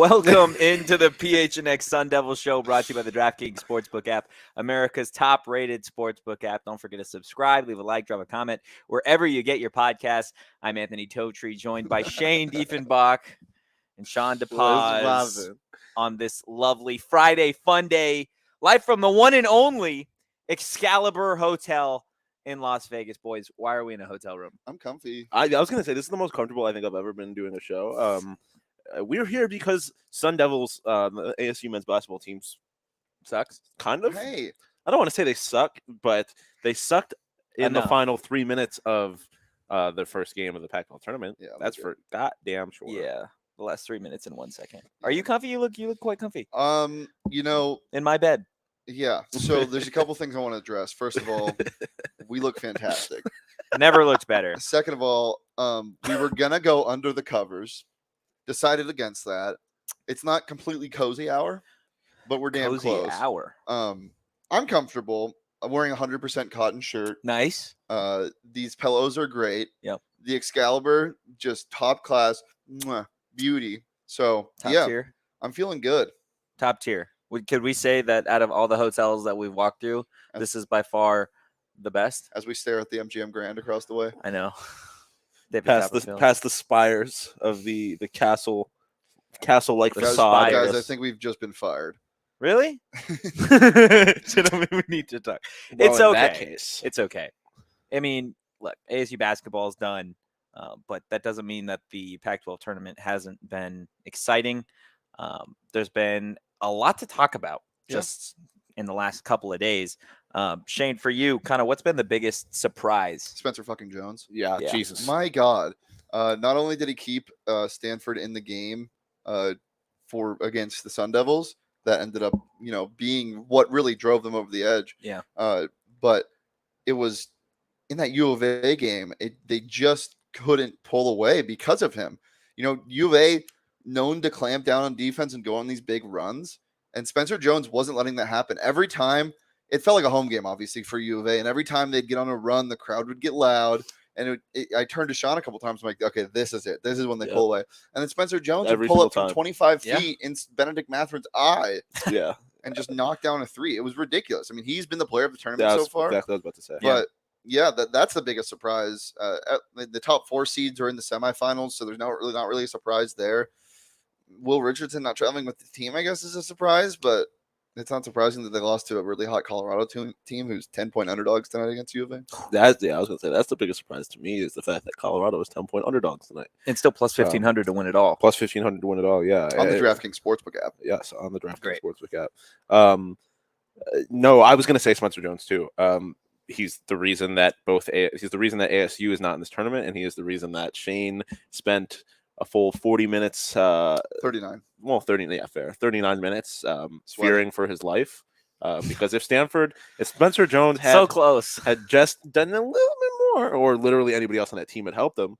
Welcome into the PHNX Sun Devils show, brought to you by the Draftkings Sportsbook app, America's top-rated sportsbook app. Don't forget to subscribe, leave a like, drop a comment, wherever you get your podcasts. I'm Anthony Totri, joined by Dieffenbach and Shawn DePaz on this lovely Friday Funday, live from the one and only Excalibur Hotel in Las Vegas. Boys, why are we in a hotel room? I'm comfy. I was going to say, this is the most comfortable I think I've ever been doing a show. We're here because Sun Devils, the ASU men's basketball team, sucks, kind of. Hey. I don't want to say they suck, but they sucked in the final 3 minutes of their first game of the Pac-12 tournament. Yeah, that's for goddamn sure. Yeah, the last 3 minutes and 1 second. Are you comfy? You look quite comfy. In my bed. Yeah. So there's a couple things I want to address. First of all, we look fantastic. Never looked better. Second of all, we were gonna go under the covers. Decided against that. It's not completely cozy hour, but we're damn cozy close. Hour. I'm comfortable. I'm wearing a 100% cotton shirt. Nice. These pillows are great. Yep. The Excalibur, just top class, beauty. So Top tier. I'm feeling good. Top tier. Could we say that out of all the hotels that we've walked through, this is by far the best? As we stare at the MGM Grand across the way. I know. Past the spires of the castle-like facade. Guys, I think we've just been fired. Really? We need to talk. Well, it's in okay. that case. It's okay. I mean, look, ASU basketball is done, but that doesn't mean that the Pac-12 tournament hasn't been exciting. There's been a lot to talk about just in the last couple of days. Shane, for you, kind of what's been the biggest surprise? Spencer fucking Jones. Yeah. Jesus. My God. Not only did he keep Stanford in the game against the Sun Devils, that ended up, being what really drove them over the edge. Yeah. But it was in that U of A game, they just couldn't pull away because of him. U of A known to clamp down on defense and go on these big runs, and Spencer Jones wasn't letting that happen. Every time, it felt like a home game, obviously, for U of A, and every time they'd get on a run, the crowd would get loud, and I turned to Shawn a couple times. I'm like, okay, this is it. This is when they pull away. And then Spencer Jones would pull up from 25 feet in Benedict Matherin's eye. Yeah. And just knock down a three. It was ridiculous. I mean, he's been the player of the tournament so far. Exactly what I was about to say. But that's the biggest surprise. The top 4 seeds are in the semifinals, so there's not really a surprise there. Will Richardson not traveling with the team, I guess, is a surprise, but it's not surprising that they lost to a really hot Colorado team who's 10-point underdogs tonight against U of A. I was going to say, that's the biggest surprise to me is the fact that Colorado is 10-point underdogs tonight. And still plus 1,500 to win it all. Plus 1,500 to win it all, yeah. On the DraftKings Sportsbook app. Yes, on the DraftKings Sportsbook app. No, I was going to say Spencer Jones, too. He's the reason that ASU is not in this tournament, and he is the reason that Shane spent a full 40 minutes. 39. Well, 39 minutes fearing for his life. Because if Spencer Jones so close had just done a little bit more, or literally anybody else on that team had helped him,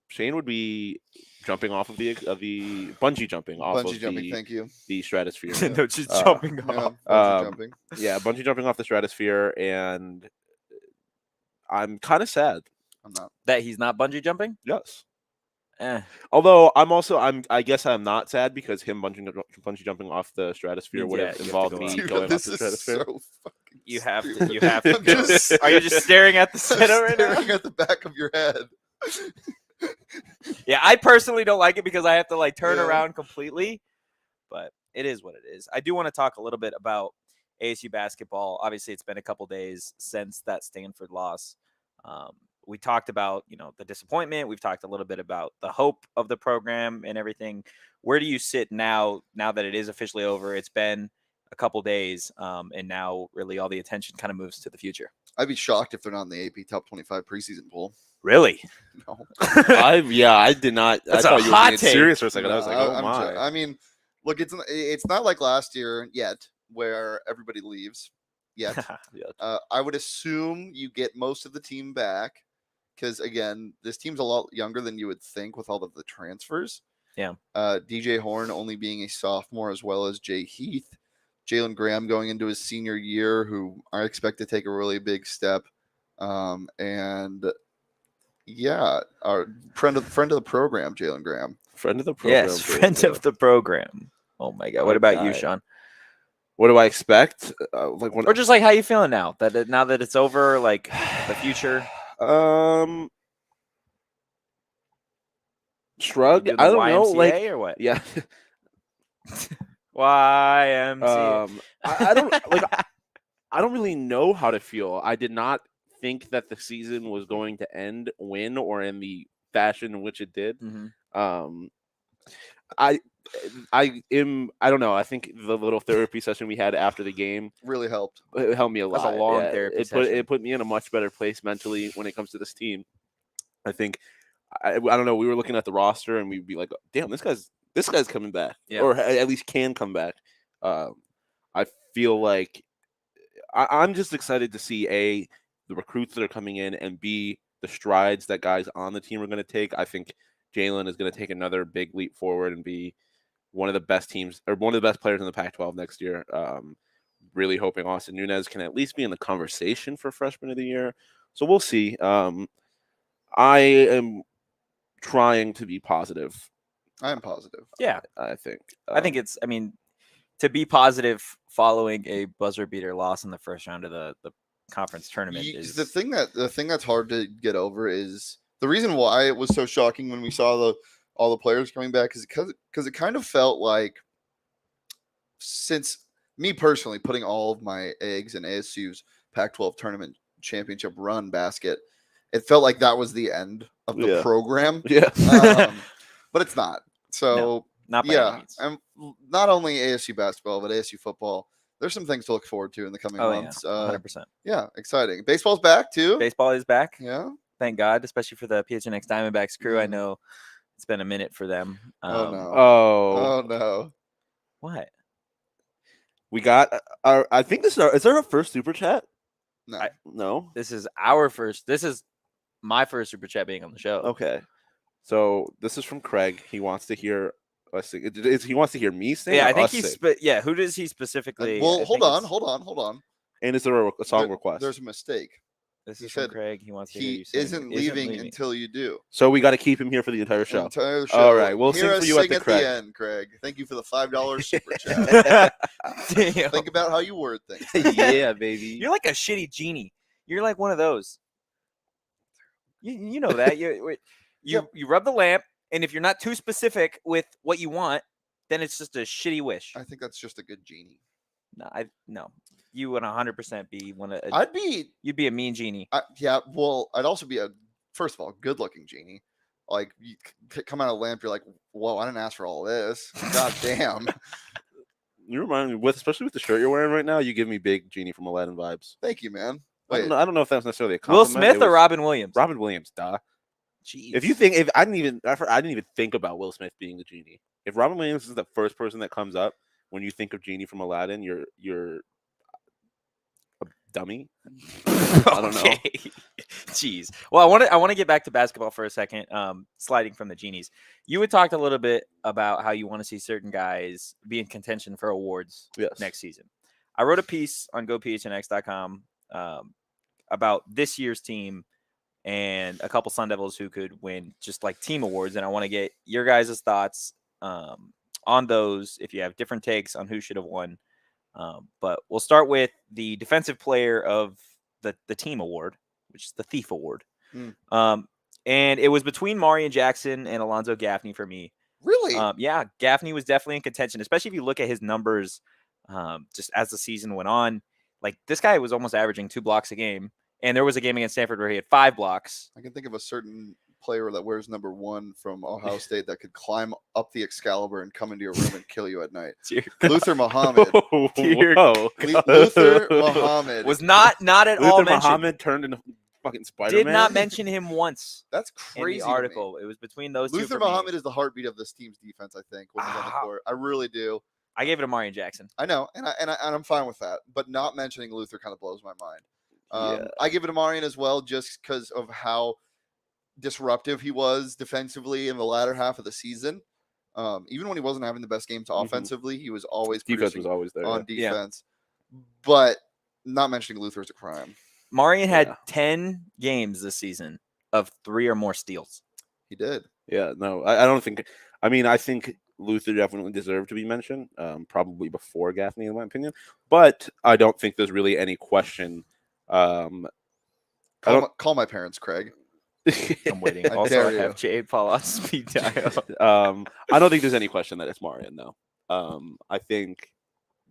Shane would be jumping off of the bungee jumping off thank you. The stratosphere. No, just jumping off. Bungee jumping. Yeah, bungee jumping off the stratosphere, and I'm kind of sad. I'm not. That he's not bungee jumping? Yes. Although I guess I'm not sad because him bungee jumping off the stratosphere would have involved me going off the stratosphere. So you have to. Are you just staring at the center right now? Staring at the back of your head. Yeah, I personally don't like it because I have to turn around completely, but it is what it is. I do want to talk a little bit about ASU basketball. Obviously, it's been a couple days since that Stanford loss. We talked about, the disappointment. We've talked a little bit about the hope of the program and everything. Where do you sit now that it is officially over? It's been a couple days, and now really all the attention kind of moves to the future. I'd be shocked if they're not in the AP Top 25 preseason poll. Really? No. I did not. That's I thought a you were hot being take. serious for a second. I was like, oh my. I mean, look, it's not like last year yet where everybody leaves yet. I would assume you get most of the team back. Because, again, this team's a lot younger than you would think with all of the transfers. Yeah. DJ Horn only being a sophomore as well as Jay Heath. Jalen Graham going into his senior year, who I expect to take a really big step. And, our friend of the program, Jalen Graham. Friend of the program. Yes, friend of the program. Oh my God. What Our about you, guy. Sean? What do I expect? Or just like how you feeling now that it's over, like the future? Shrug. You do I the don't know. Like, YMCA or what? yeah. YMCA. I don't like. I don't really know how to feel. I did not think that the season was going to end, win, or in the fashion in which it did. Mhm. I don't know. I think the little therapy session we had after the game Really helped. it helped me a That's lot. a long Yeah, therapy it session. put me in a much better place mentally when it comes to this team. I think I don't know. We were looking at the roster and we'd be like, "Damn, this guy's coming back, Yeah. or at least can come back." I feel like I'm just excited to see the recruits that are coming in, and B, the strides that guys on the team are going to take. I think Jalen is going to take another big leap forward and be one of the best teams or one of the best players in the Pac-12 next year. Really hoping Austin Nunez can at least be in the conversation for freshman of the year. So we'll see. I am trying to be positive. I am positive. Yeah. I think. I think it's, I mean, to be positive following a buzzer beater loss in the first round of the conference tournament is The thing that's hard to get over is the reason why it was so shocking when we saw all the players coming back is because it kind of felt like, since me personally putting all of my eggs in ASU's Pac-12 Tournament championship run basket, it felt like that was the end of the program. Yeah. But it's not. So not by any means. and not only ASU basketball but ASU football. There's some things to look forward to in the coming months. Yeah, 100%. Yeah, exciting. Baseball's back too. Baseball is back. Yeah. Thank God, especially for the PHNX Diamondbacks crew. I know it's been a minute for them. Oh no. Oh no. What? We got I think is there a first super chat? No. No. This is my first super chat being on the show. Okay. So this is from Craig. He wants to hear us sing. He wants to hear me sing. Yeah, or I think us he's sing? yeah. Who does he specifically? Well, I hold think on. And is there a song request? There's a mistake. This He is from said Craig. He wants to hear He you sing. isn't leaving until you do. So we got to keep him here for the entire show. Entire show. All right, we'll Hear sing us for you at sing the at Craig. the end, Craig. Thank you for the $5 super chat. Damn. Think about how you word things. Yeah, baby. You're like a shitty genie. You're like one of those. You know that you rub the lamp, and if you're not too specific with what you want, then it's just a shitty wish. I think that's just a good genie. No. You would 100% be one of. You'd be a mean genie. Yeah. Well, I'd also be first of all, good-looking genie. Like you come out of a lamp, you're like, whoa, I didn't ask for all this. God damn. You remind me especially with the shirt you're wearing right now. You give me big Genie from Aladdin vibes. Thank you, man. I Wait, don't know if that's necessarily a Will compliment. Smith or Robin Williams? Robin Williams, duh. Jeez. If I didn't even think about Will Smith being the genie. If Robin Williams is the first person that comes up when you think of Genie from Aladdin, you're a dummy. I don't know. Jeez. Well, I want to get back to basketball for a second. Sliding from the genies, you had talked a little bit about how you want to see certain guys be in contention for awards next season. I wrote a piece on GoPHNX.com about this year's team and a couple Sun Devils who could win just like team awards, and I want to get your guys' thoughts on those. If you have different takes on who should have won. But we'll start with the defensive player of the team award, which is the Thief Award. And it was between Marion Jackson and Alonzo Gaffney for me. Really? Yeah, Gaffney was definitely in contention, especially if you look at his numbers just as the season went on. Like, this guy was almost averaging 2 blocks a game, and there was a game against Stanford where he had 5 blocks. I can think of a certain player that wears number 1 from Ohio State that could climb up the Excalibur and come into your room and kill you at night. Luther Muhammad. Luther Muhammad was not at all mentioned. Luther Muhammad turned into fucking Spider-Man. Did not mention him once. That's crazy. In the article, it was between those two. Luther Muhammad is the heartbeat of this team's defense. I think when he's on the court, I really do. I gave it to Marion Jackson. I know, and I'm fine with that. But not mentioning Luther kind of blows my mind. I give it to Marion as well, just because of how disruptive he was defensively in the latter half of the season. Even when he wasn't having the best games offensively, he was always defense was always there on defense. But not mentioning Luther is a crime. Marion had 10 games this season of 3 or more steals. He did. Yeah, no, I don't think. I mean, I think Luther definitely deserved to be mentioned, probably before Gaffney, in my opinion. But I don't think there's really any question. I don't. Call my parents, Craig. I'm waiting. I Also, dare I you. have Jade Paul on speed dial. I don't think there's any question that it's Marian, though. I think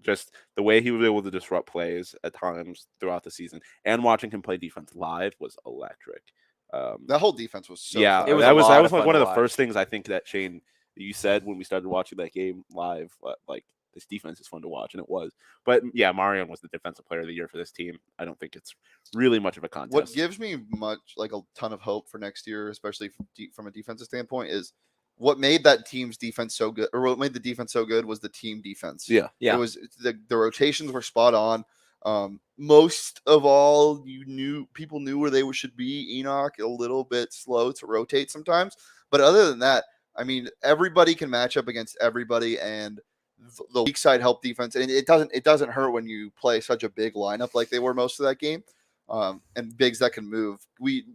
just the way he was able to disrupt plays at times throughout the season, and watching him play defense live was electric. That whole defense was so Yeah, fun. It was that a was lot that of was like fun one to of the watch. first things I think that Shane you said when we started watching that game live. Like this defense is fun to watch, and it was. But yeah, Marion was the defensive player of the year for this team. I don't think it's really much of a contest. What gives me a ton of hope for next year, especially from a defensive standpoint, is what made that team's defense so good, or what made the defense so good was the team defense. Yeah. It was the rotations were spot on. Most of all, people knew where they should be. Enoch a little bit slow to rotate sometimes, but other than that, I mean, everybody can match up against everybody, and the weak side help defense, and it doesn't hurt when you play such a big lineup like they were most of that game. And bigs that can move.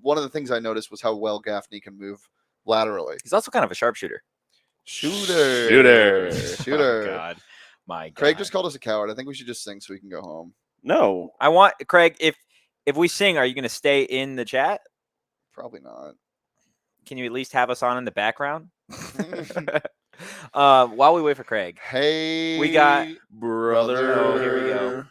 One of the things I noticed was how well Gaffney can move laterally. He's also kind of a sharpshooter. Shooter. My God. Craig just called us a coward. I think we should just sing so we can go home. No, I want Craig. If we sing, are you going to stay in the chat? Probably not. Can you at least have us on in the background? While we wait for Craig, Hey, we got brother. Oh, here we go.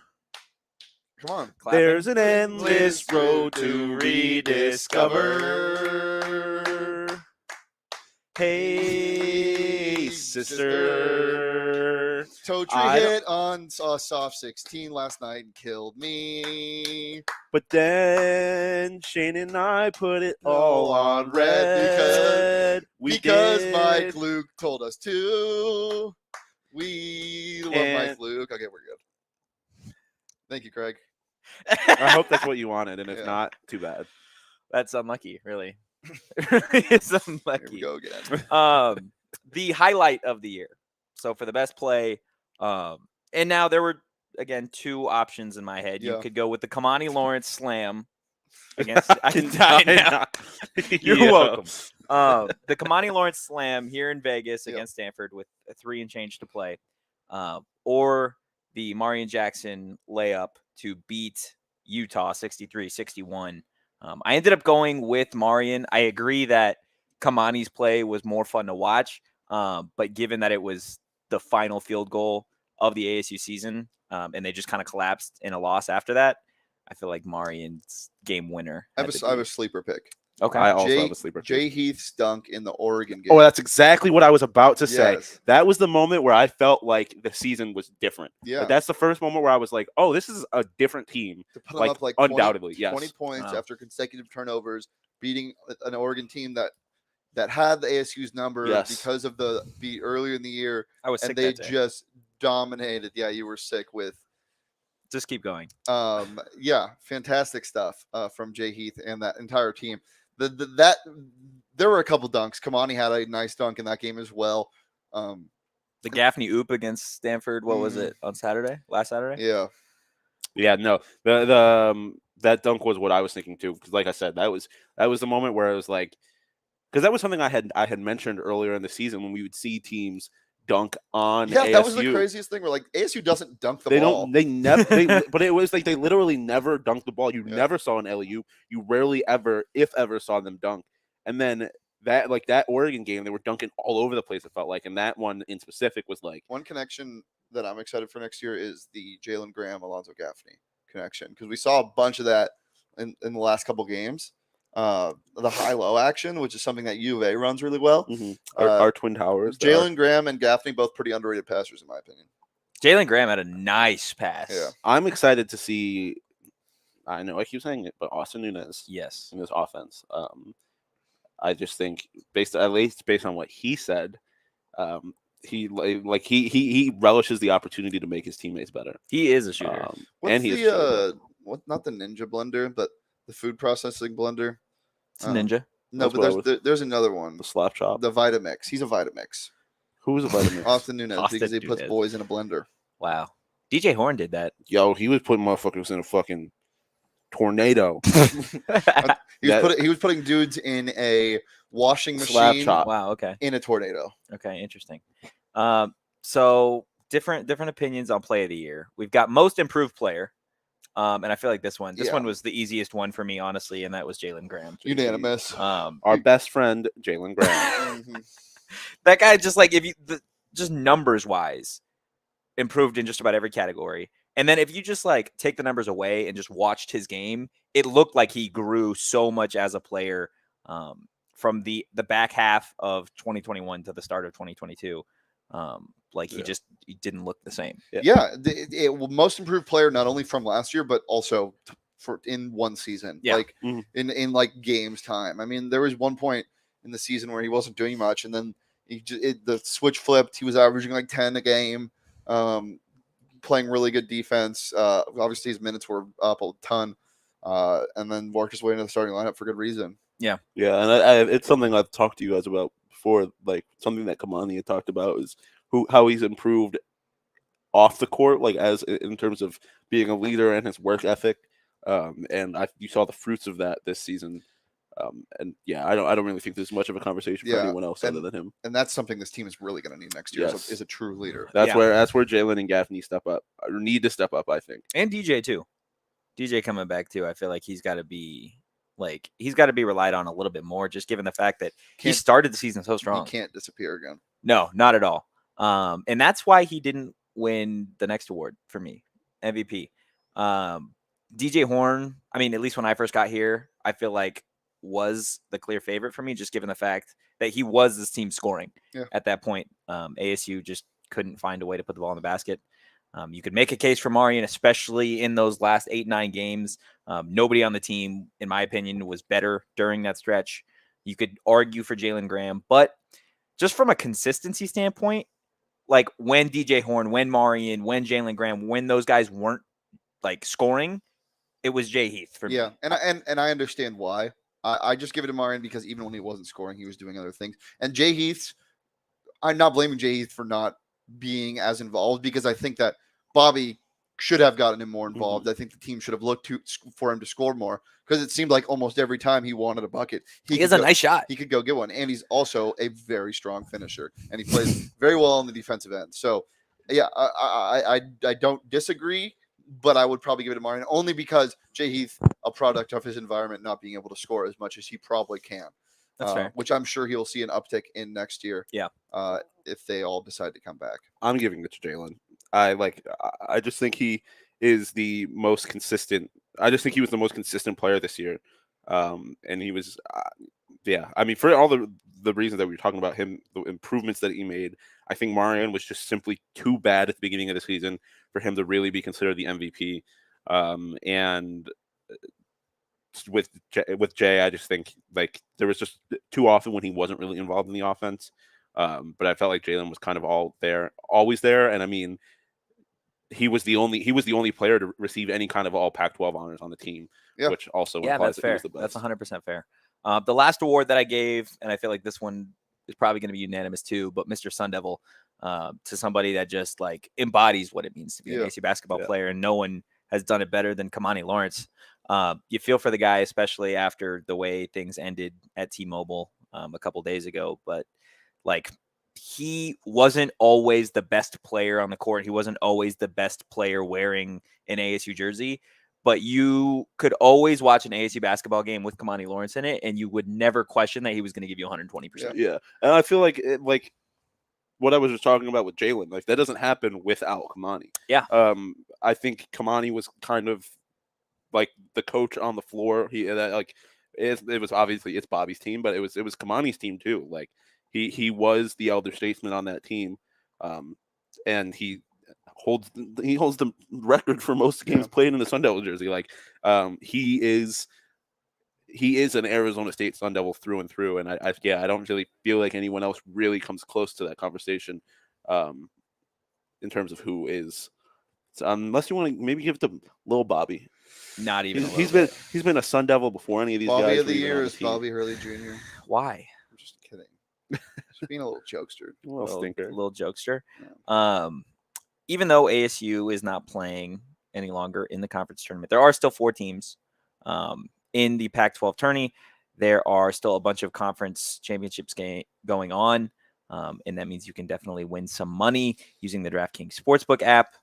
Come on. clapping. There's an endless road to rediscover. Hey, sister. Totri hit on soft 16 last night and killed me. But then Shane and I put it all on red red. We because did. Mike Luke told us to. We love Mike And- Luke. Okay, we're good. Thank you, Craig. I hope that's what you wanted, and if Yeah. not, too bad. That's unlucky, really. It's Here unlucky. we go again. The highlight of the year. So for the best play, and now there were again two options in my head. You Yeah. could go with the Kamani Lawrence slam against. I can die now. You're Yeah. welcome. The Kamani Lawrence slam here in Vegas Yep. against Stanford with a 3 and change to play, or the Marion Jackson layup to beat Utah 63-61. I ended up going with Marion. I agree that Kamani's play was more fun to watch, but given that it was the final field goal of the ASU season, and they just kind of collapsed in a loss after that, I feel like Marion's game winner. I had have to a be- sleeper pick. Okay. I also have a sleeper. Jay Heath's dunk in the Oregon game. Oh, that's exactly what I was about to say. Yes. That was the moment where I felt like the season was different. Yeah. Like, that's the first moment where I was like, oh, this is a different team. To put like, him up like undoubtedly, 20 yes. points Wow. after consecutive turnovers, beating an Oregon team that had the ASU's number Yes. because of the beat earlier in the year, I was sick and they that day. just dominated. Yeah, you were sick with. Just keep going. Yeah, fantastic stuff from Jay Heath and that entire team. That there were a couple dunks. Kamani had a nice dunk in that game as well. The Gaffney oop against Stanford. What was it on Saturday? Last Saturday? Yeah, Yeah, no, the that dunk was what I was thinking too. Because, like I said, that was the moment where I was like, because that was something I had mentioned earlier in the season when we would see teams dunk on yeah, ASU. that was the craziest thing. Where like ASU doesn't dunk the ball. They never. But it was like they literally never dunked the ball. You never saw an LU. You rarely ever, if ever, saw them dunk. And then that Oregon game, they were dunking all over the place. It felt like, and that one in specific was like One connection that I'm excited for next year is the Jalen Graham, Alonzo Gaffney connection, because we saw a bunch of that in the last couple games. The high-low action, which is something that U of A runs really well. our Twin Towers. Jalen Graham and Gaffney, both pretty underrated passers, in my opinion. Jalen Graham had a nice pass. Yeah. I'm excited to see. I know I keep saying it, but Austin Nunez Yes. in his offense. I just think at least based on what he said, he relishes the opportunity to make his teammates better. He is a shooter. What's and he's not the Ninja blender, but the food processing blender? It's a ninja. No, That's what I but there's another one. the slap chop. The Vitamix. He's a Vitamix. Who's a vitamin? Austin Nunez, Austin because he puts Nunez. boys in a blender. Wow. DJ Horn did that. Yo, he was putting motherfuckers in a fucking tornado. He was putting dudes in a washing Slap machine chop. Wow. Okay. in a tornado. Okay. Interesting. So different opinions on play of the year. We've got most improved player. And I feel like this one was the easiest one for me, honestly, and that was Jalen Graham. Unanimous. Our best friend, Jalen Graham. That guy just like just numbers wise improved in just about every category. And then if you just like take the numbers away and just watched his game, it looked like he grew so much as a player from the back half of 2021 to the start of 2022. He didn't look the same. Most improved player not only from last year but also in one season. Like in like games time. I mean, there was one point in the season where he wasn't doing much, and then the switch flipped. He was averaging like 10 a game, playing really good defense. Obviously his minutes were up a ton, and then worked his way into the starting lineup for good reason. Yeah, and it's something I've talked to you guys about before. Like something that Kamani had talked about is how he's improved off the court, like as in terms of being a leader and his work ethic. And you saw the fruits of that this season. And yeah, I don't really think there's much of a conversation for anyone else other than him. And that's something this team is really going to need next year. Yes. Is a true leader. That's where Jalen and Gaffney step up, or need to step up, I think. And DJ too. DJ coming back too. I feel like he's got to be relied on a little bit more, just given the fact that he started the season so strong. He can't disappear again. No, not at all. And that's why he didn't win the next award for me, MVP. DJ Horn, I mean, at least when I first got here, I feel like was the clear favorite for me, just given the fact that he was this team scoring at that point. ASU just couldn't find a way to put the ball in the basket. You could make a case for Marion, especially in those last 8-9 games. Nobody on the team, in my opinion, was better during that stretch. You could argue for Jalen Graham, but just from a consistency standpoint, like when DJ Horn, when Marion, when Jalen Graham, when those guys weren't like scoring, it was Jay Heath for me. Yeah, and I understand why. I just give it to Marion because even when he wasn't scoring, he was doing other things. And Jay Heath, I'm not blaming Jay Heath for not being as involved, because I think that Bobby should have gotten him more involved. I think the team should have looked for him to score more, because it seemed like almost every time he wanted a bucket, he has a nice shot. He could go get one, and he's also a very strong finisher, and he plays very well on the defensive end. So, yeah, I don't disagree, but I would probably give it to Marion only because Jay Heath, a product of his environment, not being able to score as much as he probably can. That's fair. Which I'm sure he'll see an uptick in next year. Yeah. If they all decide to come back. I'm giving it to Jalen. I just think he is the most consistent. I just think he was the most consistent player this year. And he was, I mean, for all the reasons that we were talking about him, the improvements that he made, I think Marion was just simply too bad at the beginning of the season for him to really be considered the MVP. And with Jay, I just think like there was just too often when he wasn't really involved in the offense. But I felt like Jalen was kind of always there. And I mean, he was the only player to receive any kind of all Pac-12 honors on the team, which also implies that's fair. That he was the best. That's 100% fair. The last award that I gave, and I feel like this one is probably going to be unanimous too, but Mr. Sun Devil, to somebody that just like embodies what it means to be an ASU basketball player, and no one has done it better than Kamani Lawrence. You feel for the guy, especially after the way things ended at T-Mobile a couple days ago, but like he wasn't always the best player on the court. He wasn't always the best player wearing an ASU jersey, but you could always watch an ASU basketball game with Kamani Lawrence in it, and you would never question that he was going to give you 120%. Yeah. And I feel like what I was just talking about with Jalen, like that doesn't happen without Kamani. Yeah. I think Kamani was kind of like the coach on the floor. It was obviously it's Bobby's team, but it was Kamani's team too. Like he was the elder statesman on that team, and he holds the record for most games played in the Sun Devil jersey. Like he is an Arizona State Sun Devil through and through, and I don't really feel like anyone else really comes close to that conversation in terms of who is. So unless you want to maybe give it to Lil Bobby. Not even. He's been a Sun Devil before any of these Bobby guys. Bobby of the year is Bobby Hurley Jr. Why? I'm just kidding. Just being a little jokester. A little stinker. Little jokester. Yeah. Even though ASU is not playing any longer in the conference tournament, there are still 4 teams In the Pac-12 tourney, there are still a bunch of conference championships going on, and that means you can definitely win some money using the DraftKings Sportsbook app.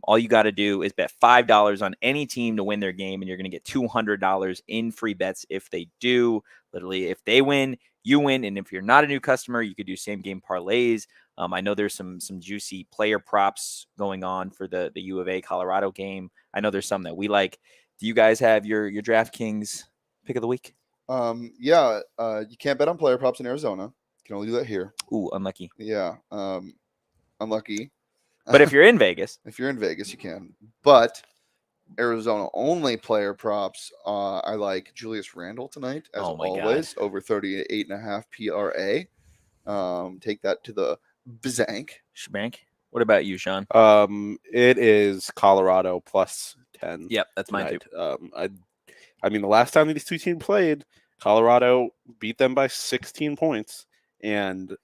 All you got to do is bet $5 on any team to win their game, and you're going to get $200 in free bets if they do. Literally, if they win, you win. And if you're not a new customer, you could do same game parlays. I know there's some juicy player props going on for the U of A Colorado game. I know there's some that we like. Do you guys have your DraftKings pick of the week? Yeah. You can't bet on player props in Arizona. You can only do that here. Ooh, unlucky. Yeah. Unlucky. But if you're in Vegas, you can. But Arizona only player props. I like Julius Randle tonight, as always, over 38.5 PRA. Take that to the Shbank. What about you, Sean? It is Colorado plus 10. Yep, that's mine too. I mean, the last time these two teams played, Colorado beat them by 16 points, and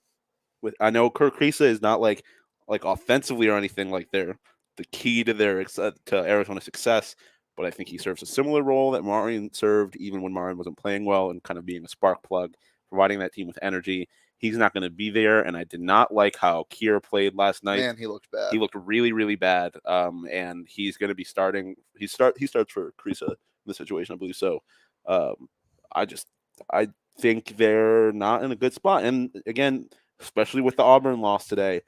I know Kirk Kriisa is not like offensively or anything like they're the key to their to Arizona's success, but I think he serves a similar role that Martin served even when Martin wasn't playing well, and kind of being a spark plug, providing that team with energy. He's not going to be there, and I did not like how Kier played last night. Man, he looked bad. He looked really, really bad, and he's going to be starting. He starts for Kriisa in this situation, I believe so. I think they're not in a good spot, and again, especially with the Auburn loss today.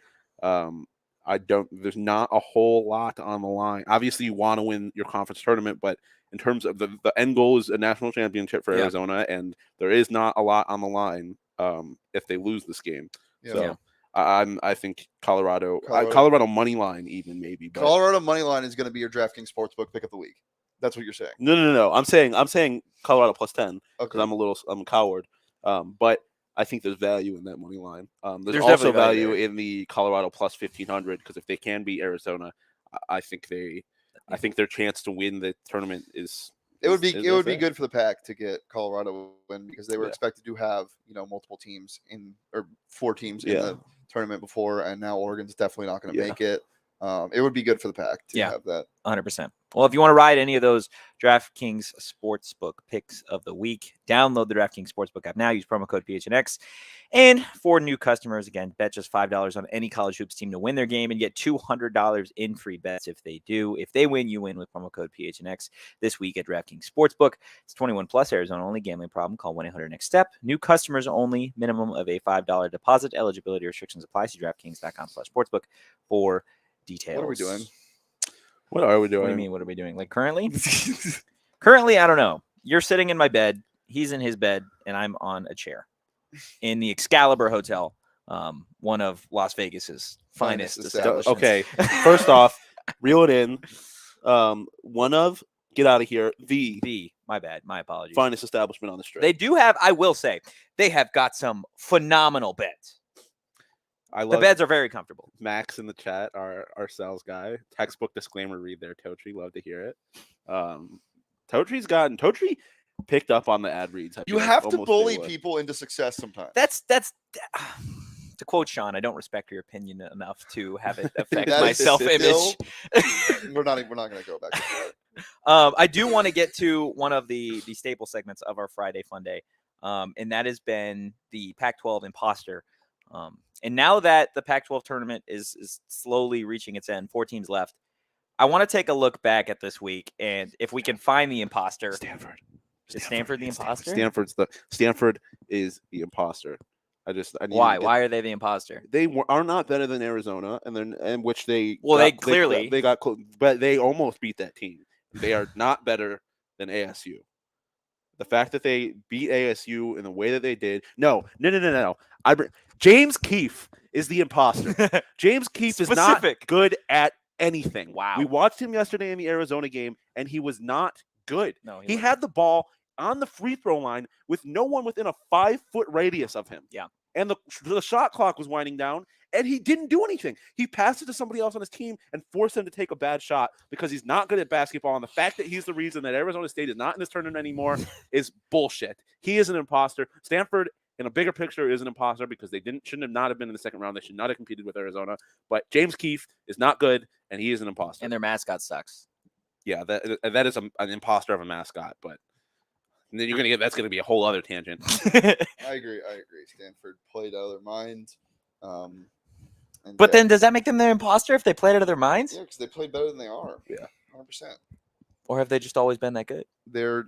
There's not a whole lot on the line. Obviously, you want to win your conference tournament, but in terms of the end goal is a national championship for Arizona, and there is not a lot on the line if they lose this game. Yeah. So I think Colorado money line even maybe. But Colorado money line is going to be your DraftKings Sportsbook pick of the week. That's what you're saying. No. I'm saying Colorado plus 10 because I'm a coward. But I think there's value in that money line. There's also value in the Colorado plus 1,500 because if they can beat Arizona, I think their chance to win the tournament is. It would be good for the Pac to get Colorado win because they were expected to have multiple teams or 4 teams in the tournament before, and now Oregon's definitely not going to make it. It would be good for the Pac to have that. 100%. Well, if you want to ride any of those DraftKings Sportsbook picks of the week, download the DraftKings Sportsbook app now. Use promo code PHNX. And for new customers, again, bet just $5 on any college hoops team to win their game and get $200 in free bets if they do. If they win, you win with promo code PHNX this week at DraftKings Sportsbook. It's 21 plus, Arizona only. Gambling problem? Call 1-800-NEXT-STEP. New customers only. Minimum of a $5 deposit. Eligibility restrictions apply. See DraftKings.com/sportsbook for details. What are we doing? What are we doing? What do you mean, what are we doing? Like currently? Currently, I don't know. You're sitting in my bed. He's in his bed, and I'm on a chair in the Excalibur Hotel, one of Las Vegas's finest establishments. Okay, first off, reel it in. Get out of here. My bad. My apologies. Finest establishment on the strip. They do have, I will say, they have got some phenomenal beds. The beds are very comfortable. Max in the chat, our sales guy. Textbook disclaimer read there, Totri. Love to hear it. Totri picked up on the ad reads. You have to bully people into success sometimes. That's to quote Sean, I don't respect your opinion enough to have it affect my self-image. We're not going to go back to that. I do want to get to one of the staple segments of our Friday Funday, and that has been the Pac-12 imposter. And now that the Pac-12 tournament is slowly reaching its end, 4 teams left, I want to take a look back at this week, and if we can find the imposter. Stanford. Is Stanford the imposter? Stanford is the imposter. Why? Why are they the imposter? They are not better than Arizona, but they almost beat that team. They are not better than ASU. The fact that they beat ASU in the way that they did. No. James Keefe is the imposter. James Keefe is not good at anything. Wow. We watched him yesterday in the Arizona game, and he was not good. No, he had the ball on the free throw line with no one within a 5-foot radius of him. Yeah. And the shot clock was winding down, and he didn't do anything. He passed it to somebody else on his team and forced him to take a bad shot because he's not good at basketball. And the fact that he's the reason that Arizona State is not in this tournament anymore is bullshit. He is an imposter. Stanford, in a bigger picture, is an imposter because they shouldn't have been in the second round. They should not have competed with Arizona. But James Keefe is not good, and he is an imposter. And their mascot sucks. Yeah, that is an imposter of a mascot, but then that's gonna be a whole other tangent. I agree. Stanford played out of their minds. But then does that make them their imposter if they played out of their minds? Yeah, because they played better than they are. Yeah, 100%. Or have they just always been that good? They're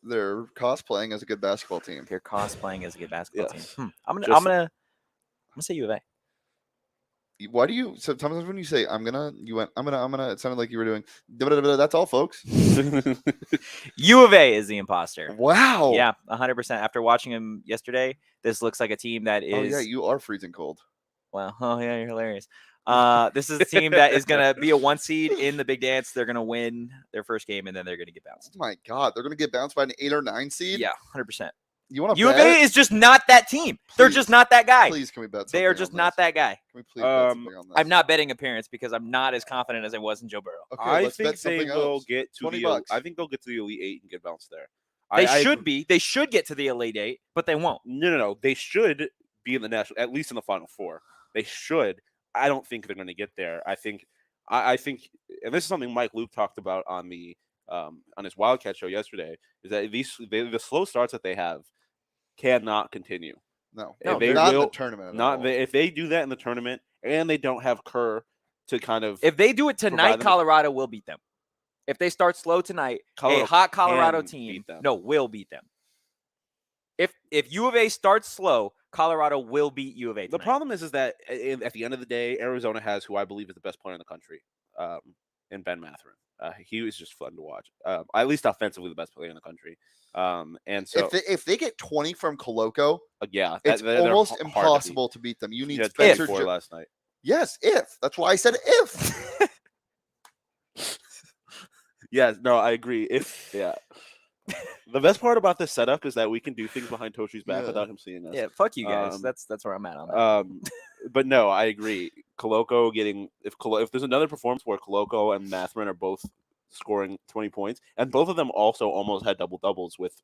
cosplaying as a good basketball team. They're cosplaying as a good basketball Yes. team. I'm gonna say U of A. Why do you sometimes when you say I'm gonna, it sounded like you were doing that's all, folks. U of A is the imposter. Wow. Yeah, 100%. After watching him yesterday, this looks like a team that is. Oh yeah, you are freezing cold. Wow. Oh yeah, you're hilarious. This is a team that is gonna be a 1 seed in the Big Dance. They're gonna win their first game and then they're gonna get bounced. Oh my God, they're gonna get bounced by an 8 or 9 seed. Yeah, 100%. You want to? U of A is just not that team. They're just not that guy. Please, can we bet? They are just not that guy. Can we please bet something on this? I'm not betting appearance because I'm not as confident as I was in Joe Burrow. Okay, I let's think bet something they will else. get to $20. I think they'll get to the Elite Eight and get bounced there. They should be. They should get to the Elite Eight, but they won't. No. They should be in the national, at least in the Final Four. They should. I don't think they're going to get there. I think, and this is something Mike Luke talked about on the on his Wildcat show yesterday, is that the slow starts that they have cannot continue. No, If they not will, in the tournament. if they do that in the tournament and they don't have Kerr to kind of, If they do it tonight, provide them- Colorado will beat them. If they start slow tonight, Colorado a hot Colorado can team beat them. will beat them. If U of A starts slow, Colorado will beat U of A. The tonight. problem is that at the end of the day, Arizona has who I believe is the best player in the country, in Ben Mathurin. He was just fun to watch. At least offensively, the best player in the country. And so if they get 20 from Coloco, yeah, it's they're almost hard to beat. impossible to beat them. You need Yeah, Spencer 24 last night. Yes, if. That's why I said if. Yes, no, I agree. The best part about this setup is that we can do things behind Totri's back Yeah. without him seeing us. Yeah, fuck you guys. That's where I'm at on that. But no, I agree. Coloco if there's another performance where Coloco and Mathurin are both scoring 20 points, and both of them also almost had double doubles with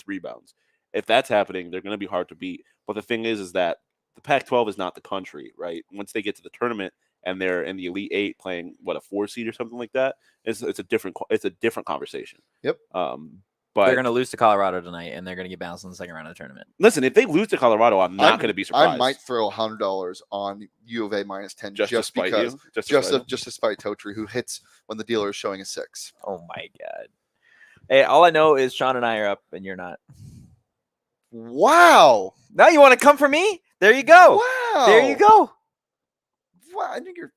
rebounds. If that's happening, they're going to be hard to beat. But the thing is that the Pac-12 is not the country, right? Once they get to the tournament and they're in the Elite Eight playing a 4 seed or something like that, it's a different conversation. Yep. But They're going to lose to Colorado tonight, and they're going to get bounced in the second round of the tournament. listen, if they lose to Colorado, I'm not going to be surprised. I might throw $100 on U of A -10 just to spite because you? just to spite Totri, who hits when the dealer is showing a 6. Oh my God. Hey, all I know is Sean and I are up, and you're not. Wow! Now you want to come for me? There you go. Wow! There you go. Wow! I think you're.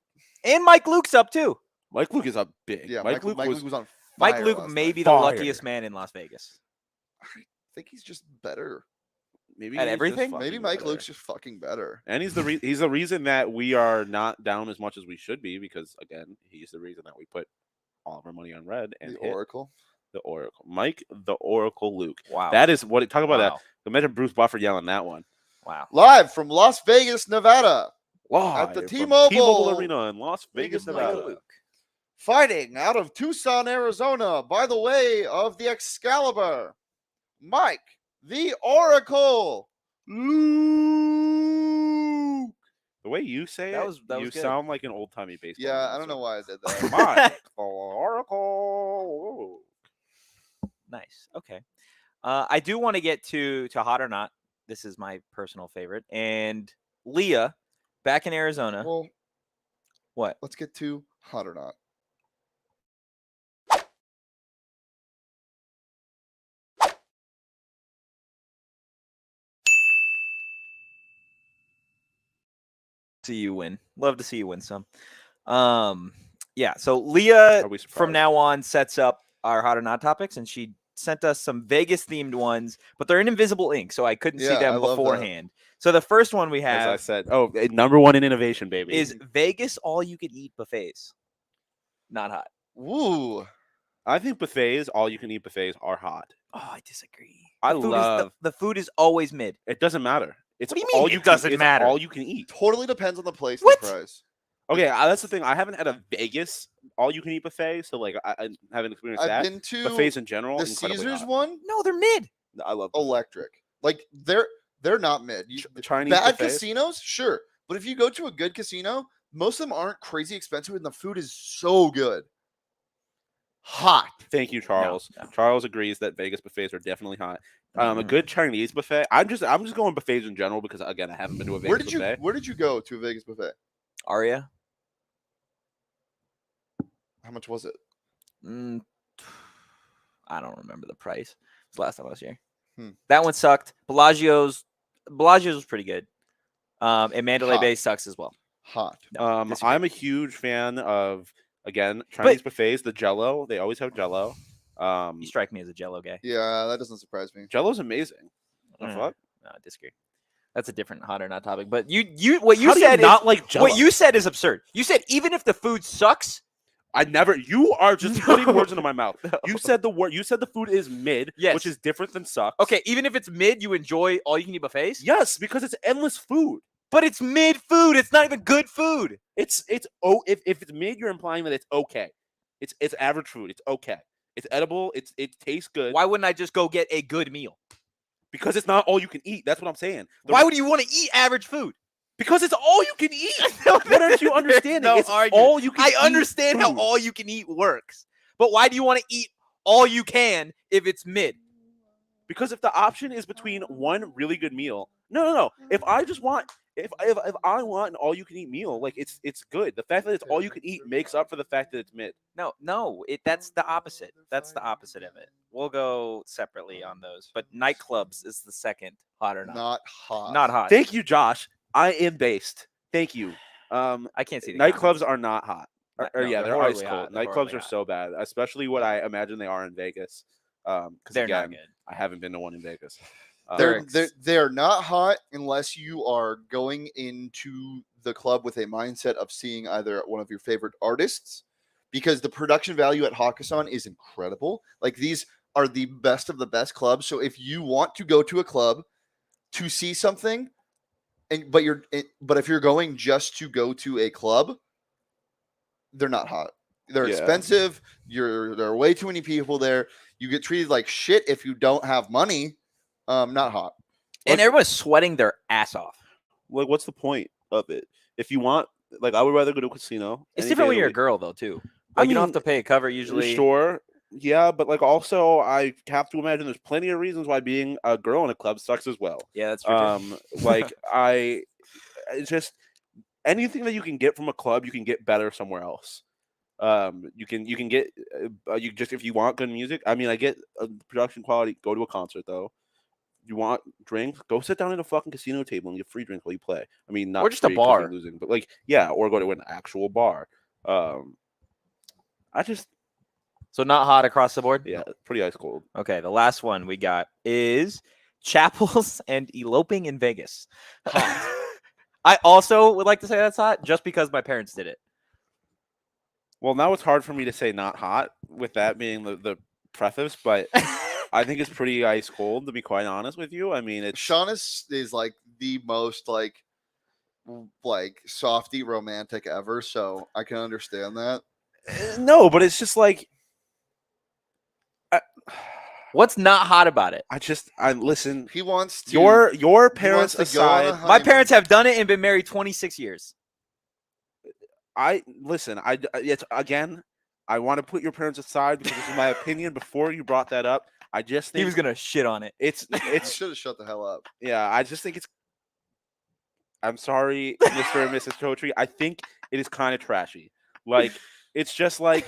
And Mike Luke's up too. Mike Luke is up big. Yeah, Mike Luke was on. Mike fire Luke last may night. be the Fire. luckiest man in Las Vegas. I think he's just better. Maybe At he's just everything? fucking Maybe Mike better. Luke's just fucking better. And he's the reason that we are not down as much as we should be, because again, he's the reason that we put all of our money on red and The hit Oracle. the Oracle. Mike the Oracle Luke. Wow. That is what talk about Wow. that. Imagine Bruce Buffer yelling that one. Wow. Live from Las Vegas, Nevada. Live the from T-Mobile T-Mobile Arena in Las Vegas, Mike Nevada. Luke. Fighting out of Tucson, Arizona, by the way of the Excalibur, Mike, the Oracle, Luke. The way you say That it, was you good. sound like an old-timey baseball. Yeah, I don't know why I did that. Mike the Oracle. Nice. Okay. I do want to get to Hot or Not. This is my personal favorite. And Leah, back in Arizona. Well, What? let's get to Hot or Not. See you win. Love to see you win some. Yeah. So Leah Are we from surprised? now on sets up our Hot or Not topics, and she sent us some Vegas themed ones, but they're in invisible ink, so I couldn't see Yeah, I them love that. beforehand. So the first one we As I have said, number one in innovation, baby. is Vegas all you could eat buffets. Not hot. Woo. I think buffets, all you can eat buffets, are hot. Oh, I disagree. I The food is- love. the food is always mid. It doesn't matter. It's What do you mean all it you doesn't can, it's matter? all you can eat. Totally depends on the place and What? the price. Okay, that's the thing. I haven't had a Vegas all you can eat buffet, so like I haven't experienced I've that. been to Buffets in general, the incredibly Caesars hot. one, No, they're mid. I love electric. Like they're not mid. Chinese Bad buffets. casinos, sure. But if you go to a good casino, most of them aren't crazy expensive and the food is so good. hot. Thank you, Charles. No. Charles agrees that Vegas buffets are definitely hot. A Mhm. good Chinese buffet. I'm just going buffets in general because again I haven't been to a Vegas buffet. Where did you go to a Vegas buffet? Aria? How much was it? I don't remember the price. It was last time I was here. That one sucked. Bellagio's was pretty good. And Mandalay Hot. Bay sucks as well. Hot. No, disagree. I'm a huge fan of again Chinese buffets. The Jello, they always have Jello. You strike me as a Jello guy. Yeah, that doesn't surprise me. Jello's amazing. The fuck? No, I disagree. That's a different hot or not topic. But what you How do said you not is, like Jello? what you said is absurd. You said even if the food sucks. You are just putting words into my mouth. No. You said the word. You said the food is mid, Yes. which is different than sucks. Okay, even if it's mid, you enjoy all you can eat buffets. Yes, because it's endless food. But it's mid food. It's not even good food. If it's mid, you're implying that it's okay. It's average food. It's okay. It's edible. It tastes good. Why wouldn't I just go get a good meal? Because it's not all you can eat. That's what I'm saying. Why would you want to eat average food? Because it's all you can eat. What aren't you understanding? No it's argument. all you can eat. I understand how food. all you can eat works. But why do you want to eat all you can if it's mid? Because if the option is between one really good meal, no. If I want an all you can eat meal, like it's good. The fact that it's all you can eat makes up for the fact that it's mid. No, that's the opposite. That's the opposite of it. We'll go separately on those. But Nightclubs is the second hot or not. Not hot. Not hot. Thank you, Josh. I am based. Thank you. I can't see the Nightclubs comments. are not hot. No, They're horribly ice hot. cold. They're Nightclubs horribly are hot. so bad, especially what I imagine they are in Vegas. Because They're again, not good. I haven't been to one in Vegas. They're not hot unless you are going into the club with a mindset of seeing either one of your favorite artists, because the production value at Hakkasan is incredible. Like, these are the best of the best clubs. So if you want to go to a club to see something, but if you're going just to go to a club, they're not hot. They're expensive. There are way too many people there. You get treated like shit if you don't have money. Not hot. And everyone's sweating their ass off. Like, what's the point of it? If you want, like, I would rather go to a casino. It's any different day when of the you're a week. girl, though, too. I Like, you don't mean, have to pay a cover usually. Sure. Yeah, but like also I have to imagine there's plenty of reasons why being a girl in a club sucks as well. Yeah, that's true. Like it's just anything that you can get from a club, you can get better somewhere else. You can get if you want good music. I mean, I get production quality. Go to a concert though. You want drinks? Go sit down at a fucking casino table and get free drinks while you play. I mean, not or just a free 'cause you're bar, losing, but like or go to an actual bar. So not hot across the board. Yeah, pretty ice cold. Okay, the last one we got is chapels and eloping in Vegas. I also would like to say that's hot just because my parents did it. Well, now it's hard for me to say not hot with that being the preface, but I think it's pretty ice cold, to be quite honest with you. I mean, Shawn is like the most like softy romantic ever, so I can understand that. No, but it's just like what's not hot about it? I listen. He wants to. Your parents wants to go on a aside. My parents have done it and been married 26 years. It's again. I want to put your parents aside because this is my opinion. Before you brought that up, I just think He was gonna shit on it. It's should have shut the hell up. Yeah, I just think it's. I'm sorry, Mr. and Mrs. Totri. I think it is kind of trashy. Like, it's just like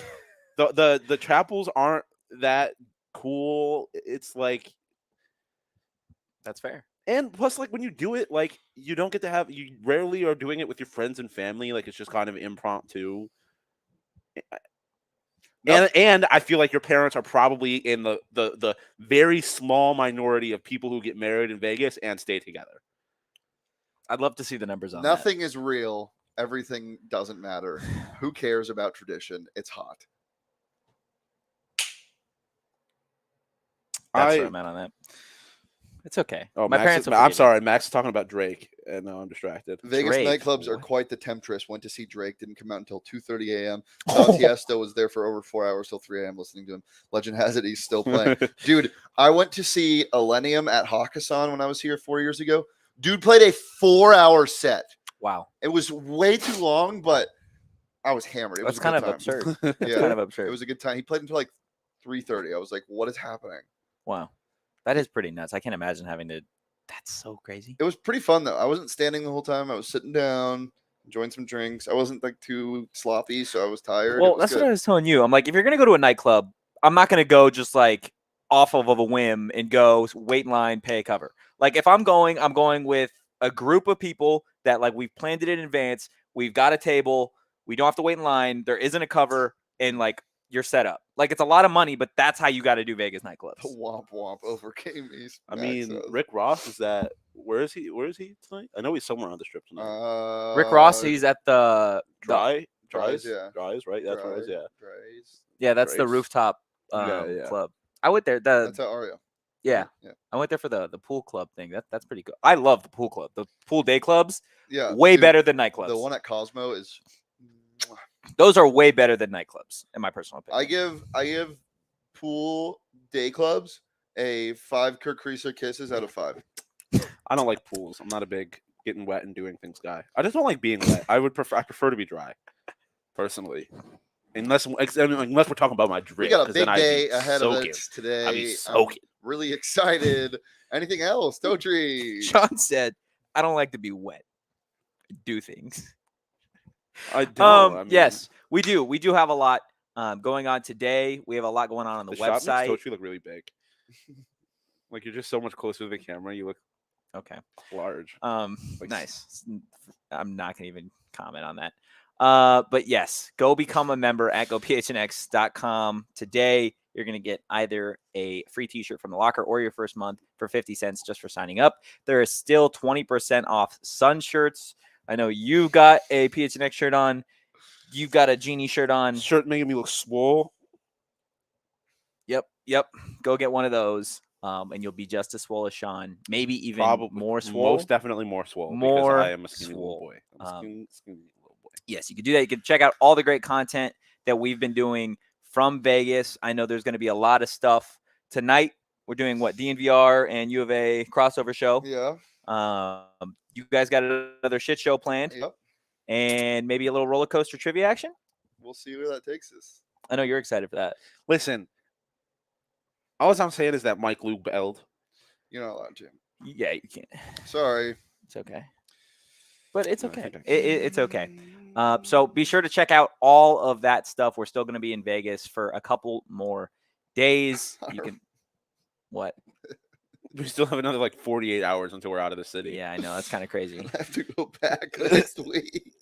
the chapels aren't that cool. It's like that's fair. And plus, like, when you do it, like, you don't get to have. You rarely are doing it with your friends and family. Like, it's just kind of impromptu. And I feel like your parents are probably in the very small minority of people who get married in Vegas and stay together. I'd love to see the numbers on Nothing is real. Everything doesn't matter. Who cares about tradition? It's hot. That's where I'm at on that. It's okay. Oh, my parents. I'm sorry. Max is talking about Drake, and now I'm distracted. Vegas Drake. nightclubs are quite the temptress. Went to see Drake. Didn't come out until 2:30 a.m. Don Tiesto was there for over 4 hours till 3 a.m. listening to him. Legend has it he's still playing. Dude, I went to see Millennium at Hakkasan when I was here 4 years ago. Dude played a 4-hour set. Wow. It was way too long, but I was hammered. It was That's kind a good of time. absurd. That's Yeah. kind of It absurd. was a good time. He played until like 3:30. I was like, what is happening? Wow. That is pretty nuts. I can't imagine having to. That's so crazy. It was pretty fun though. I wasn't standing the whole time. I was sitting down, enjoying some drinks. I wasn't like too sloppy, so I was tired. Well, that's what I was telling you. I'm like, if you're gonna go to a nightclub, I'm not gonna go just like off of a whim and go wait in line, pay a cover. Like if I'm going with a group of people that like we've planned it in advance. We've got a table. We don't have to wait in line. There isn't a cover, and like you're set up. Like it's a lot of money, but that's how you got to do Vegas nightclubs. The womp womp overcame me. I mean, Rick Ross is that. Where is he? Where is he tonight? I know he's somewhere on the strip tonight. Rick Ross, he's at the Dries, yeah. Dries, right? That's where it is. Yeah. Dries. Yeah, that's the Grace. rooftop Yeah. club. I went there. That's at Ario. Yeah. Yeah. I went there for the pool club thing. That's pretty good. I love the pool club. The pool day clubs, Yeah. way dude, better than nightclubs. The one at Cosmo is. Those are way better than nightclubs, in my personal opinion. I give pool day clubs a 5 Kirk Creaser kisses out of 5. I don't like pools. I'm not a big getting wet and doing things guy. I just don't like being wet. I prefer to be dry, personally. Unless we're talking about my drink. We got a big then day ahead of soaking. us today. I'd be soaking. I'm really excited. Anything else, Totri? Sean said, "I don't like to be wet. I do things." I don't. I mean, Yes, we do. We do have a lot going on today. We have a lot going on the shot website. makes Totri look really big. Like you're just so much closer to the camera. You look Okay. large. Nice. I'm not gonna even comment on that. But yes, go become a member at gophnx.com today. You're gonna get either a free t-shirt from the locker or your first month for 50 cents just for signing up. There is still 20% off Sun shirts. I know you've got a PHNX shirt on. You've got a Genie shirt on. Shirt making me look swole. Yep. Go get one of those. And you'll be just as swole as Sean. Maybe even more swole. Most definitely more swole. More because I am a skinny swole. little boy. I'm a skinny little boy. Yes, you can do that. You can check out all the great content that we've been doing from Vegas. I know there's going to be a lot of stuff tonight. We're doing what, DNVR and U of A crossover show. Yeah. You guys got another shit show planned. Yep. And maybe a little roller coaster trivia action. We'll see where that takes us. I know you're excited for that. Listen, all I'm saying is that Mike Lou belled. You're not allowed to. Yeah, you can't. Sorry. It's okay. But it's No, I okay. think I It's okay. So be sure to check out all of that stuff. We're still going to be in Vegas for a couple more days. You can. What? We still have another like 48 hours until we're out of the city. Yeah, I know. That's kind of crazy. I have to go back next week.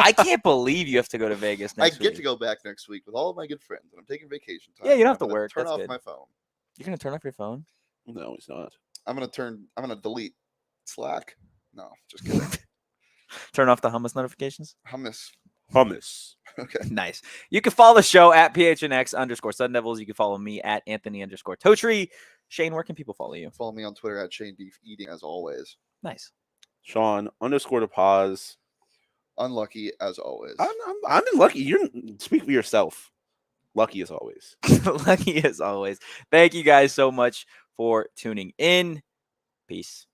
I can't believe you have to go to Vegas I next week. get to go back next week with all of my good friends, and I'm taking vacation time. Yeah, you don't have to I'm gonna work. Turn That's off good. my phone. You're going to turn off your phone? No, he's not. I'm gonna delete Slack. No, just kidding. Turn off the hummus notifications? Hummus. Okay. Nice. You can follow the show at PHNX Sun Devils. You can follow me at Anthony Totri. Shane, where can people follow you? Follow me on Twitter at Shane Eating as always. Nice. Sean _DePaz. Unlucky as always. I'm lucky. You speak for yourself. Lucky as always. Lucky as always. Thank you guys so much for tuning in. Peace.